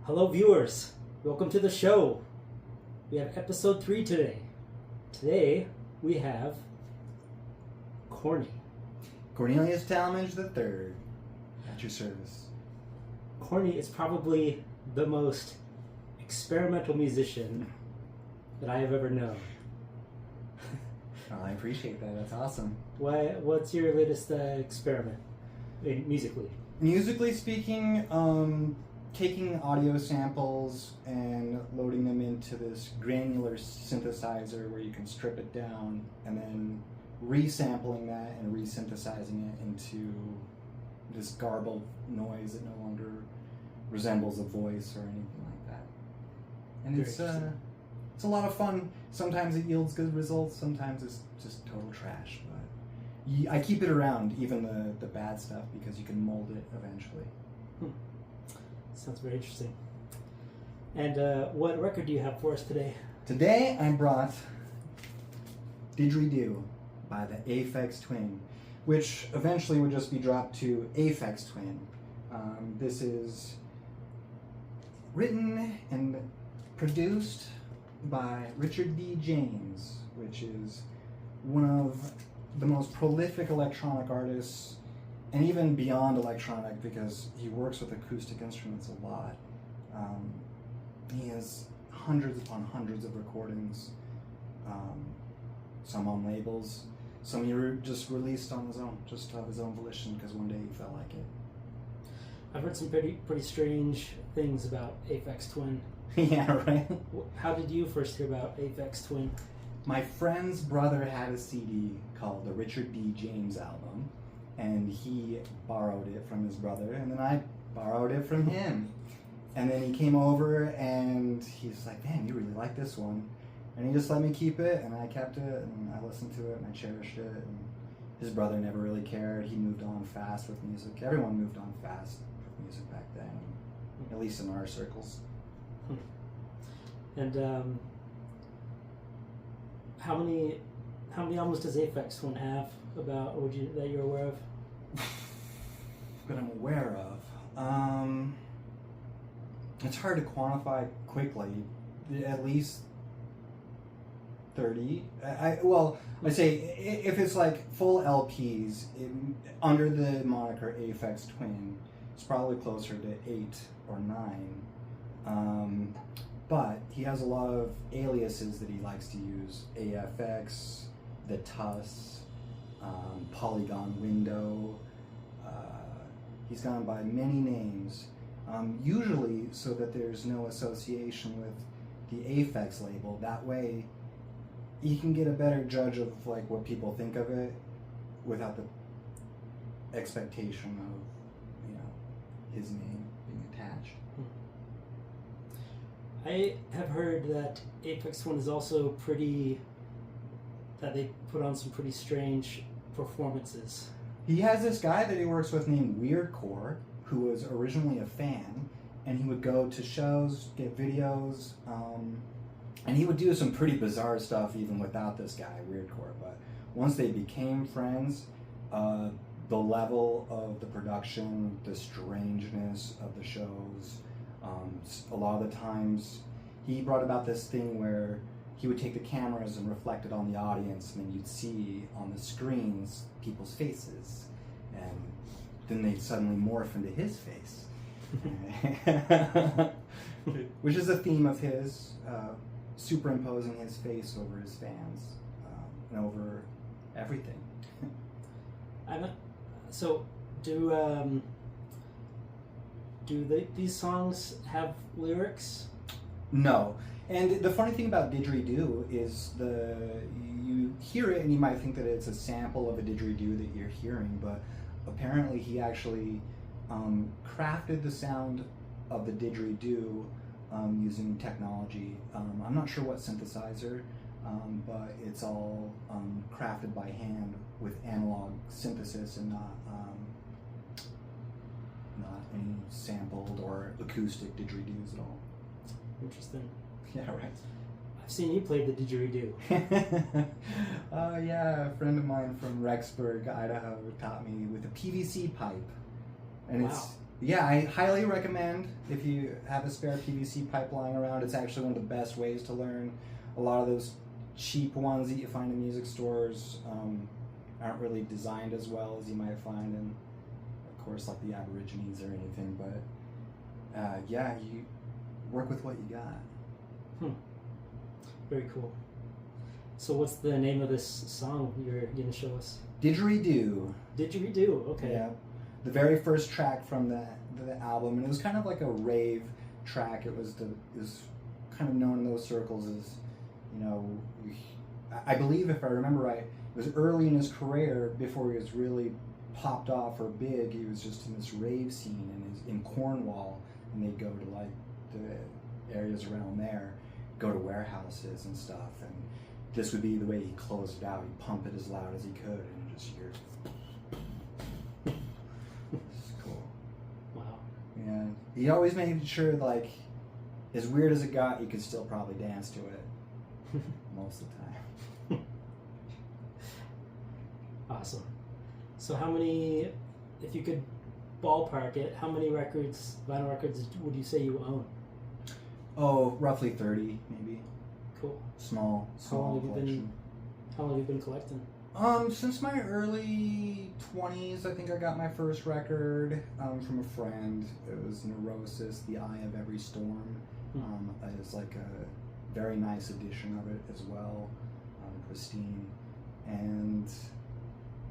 Hello viewers, welcome to the show. We have episode 3 today. Today we have Corny. Cornelius Talmadge III, at your service. Corny is probably the most experimental musician that I have ever known. Oh, I appreciate that, that's awesome. What's your latest experiment, musically? Musically speaking, taking audio samples and loading them into this granular synthesizer where you can strip it down and then resampling that and resynthesizing it into this garbled noise that no longer resembles a voice or anything like that. And it's a lot of fun. Sometimes it yields good results, sometimes it's just total trash, but I keep it around, even the bad stuff, because you can mold it eventually. Sounds very interesting. And what record do you have for us today? Today I brought Didgeridoo by the Aphex Twin, which eventually would just be dropped to Aphex Twin. This is written and produced by Richard D. James, which is one of the most prolific electronic artists, and even beyond electronic, because he works with acoustic instruments a lot. He has hundreds upon hundreds of recordings, some on labels, some he just released on his own, just of his own volition, because one day he felt like it. I've heard some pretty strange things about Aphex Twin. Yeah, right? How did you first hear about Aphex Twin? My friend's brother had a CD called the Richard D. James album, and he borrowed it from his brother, and then I borrowed it from him. And then he came over and he's like, man, you really like this one. And he just let me keep it, and I kept it, and I listened to it, and I cherished it. And his brother never really cared. He moved on fast with music. Everyone moved on fast with music back then, at least in our circles. And how many albums does Aphex Twin have that you're aware of? That I'm aware of. It's hard to quantify quickly. At least 30. I say if it's like full LPs under the moniker Aphex Twin, it's probably closer to 8 or 9. But he has a lot of aliases that he likes to use: AFX, the Tuss, Polygon Window. He's gone by many names, usually so that there's no association with the Aphex label. That way you can get a better judge of like what people think of it without the expectation of his name being attached. I have heard that Aphex Twin is also that they put on some pretty strange performances. He has this guy that he works with named Weirdcore, who was originally a fan, and he would go to shows, get videos, and he would do some pretty bizarre stuff even without this guy, Weirdcore. But once they became friends, the level of the production, the strangeness of the shows, a lot of the times he brought about this thing where he would take the cameras and reflect it on the audience, and then you'd see on the screens people's faces, and then they'd suddenly morph into his face. Which is a theme of his, superimposing his face over his fans, and over everything. So these songs have lyrics? No. And the funny thing about Didgeridoo is you hear it and you might think that it's a sample of a Didgeridoo that you're hearing, but apparently he actually crafted the sound of the Didgeridoo using technology. I'm not sure what synthesizer, but it's all crafted by hand with analog synthesis and not any sampled or acoustic didgeridoos at all. Interesting. Yeah, right. I've seen you play the didgeridoo. Yeah, a friend of mine from Rexburg, Idaho, taught me with a PVC pipe. And Wow. yeah, I highly recommend if you have a spare PVC pipe lying around. It's actually one of the best ways to learn. A lot of those cheap ones that you find in music stores aren't really designed as well as you might find in, of course, like the Aborigines or anything. But yeah, you work with what you got. Very cool. So what's the name of this song you're going to show us? Didgeridoo. Didgeridoo, okay. Yeah. The very first track from the album, and it was kind of like a rave track. It was kind of known in those circles as, you know, I believe if I remember right, it was early in his career before he was really popped off or big. He was just in this rave scene in Cornwall, and they'd go to like the areas around there, go to warehouses and stuff, and this would be the way he closed it out. He'd pump it as loud as he could, and just hear. It's cool. Wow. Yeah, he always made sure, like, as weird as it got, you could still probably dance to it most of the time. Awesome. So how many, if you could ballpark it, how many records, vinyl records, would you say you own? Oh, roughly 30, maybe. Cool. Small collection. How long have you been collecting? Since my early 20s, I think I got my first record from a friend. It was Neurosis, The Eye of Every Storm. It was like a very nice edition of it as well, pristine. And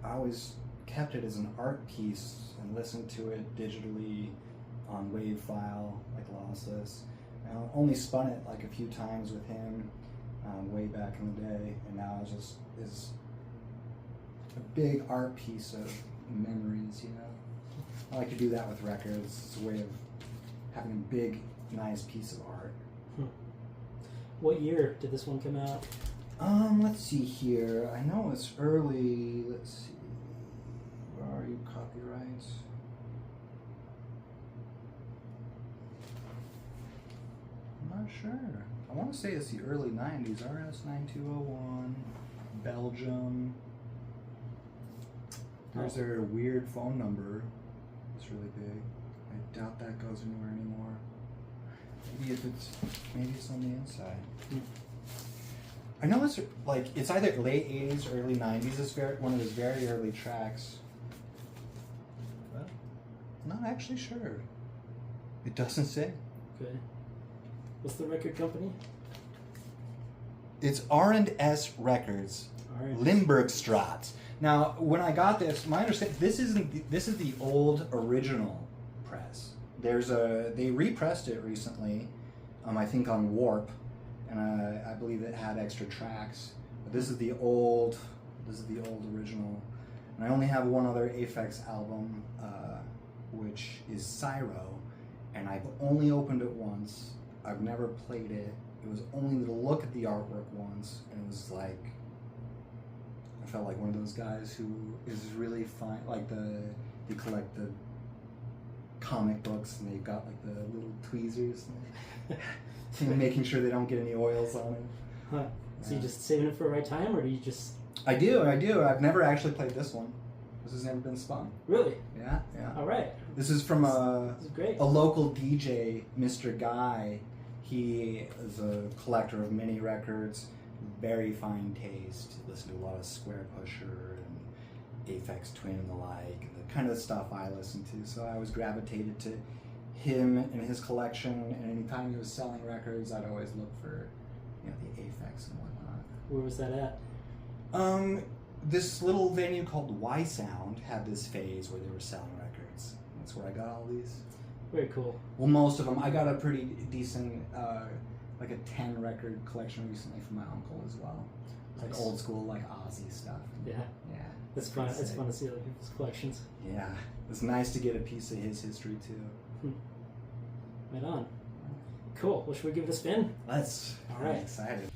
I always kept it as an art piece and listened to it digitally on WAV file, like lossless. And I only spun it like a few times with him way back in the day, and now it just is a big art piece of memories, you know. I like to do that with records. It's a way of having a big, nice piece of art. What year did this one come out? Let's see here. I know it's early. Let's see. Where are you, copyrights? I'm not sure. I want to say it's the early 90s. RS9201, Belgium. There's their weird phone number. It's really big. I doubt that goes anywhere anymore. Maybe it's on the inside. I know it's like it's either late 80s, early 90s. It's one of his very early tracks. Well, not actually sure. It doesn't say. Okay. What's the record company? It's R&S Records, Limburgstraat. Now, when I got this, my understanding this is the old original press. They repressed it recently, I think on Warp, and I believe it had extra tracks. But this is the old original. And I only have one other Aphex album, which is Cyro, and I've only opened it once. I've never played it. It was only to look at the artwork once, and it was like, I felt like one of those guys who is really fine, like they collect the comic books and they've got like the little tweezers, and making sure they don't get any oils on it. Huh. So you just saving it for the right time, or do you just... I do. I've never actually played this one. This has never been spun. Really? Yeah. All right. This is from This is great. a local DJ, Mr. Guy. He is a collector of mini records, very fine taste. Listen to a lot of Square Pusher and Aphex Twin and the like, the kind of stuff I listen to. So I always gravitated to him and his collection, and anytime he was selling records, I'd always look for, the Aphex and whatnot. Where was that at? This little venue called Y Sound had this phase where they were selling records. That's where I got all these. Very cool. Well, most of them. I got a pretty decent, like a 10 record collection recently from my uncle as well. It's like old school, like Aussie stuff. Yeah. Yeah. It's fun. It's fun to see other people's collections. Yeah. It's nice to get a piece of his history too. Right on. Cool. Well, should we give it a spin? Let's. All right. I'm excited.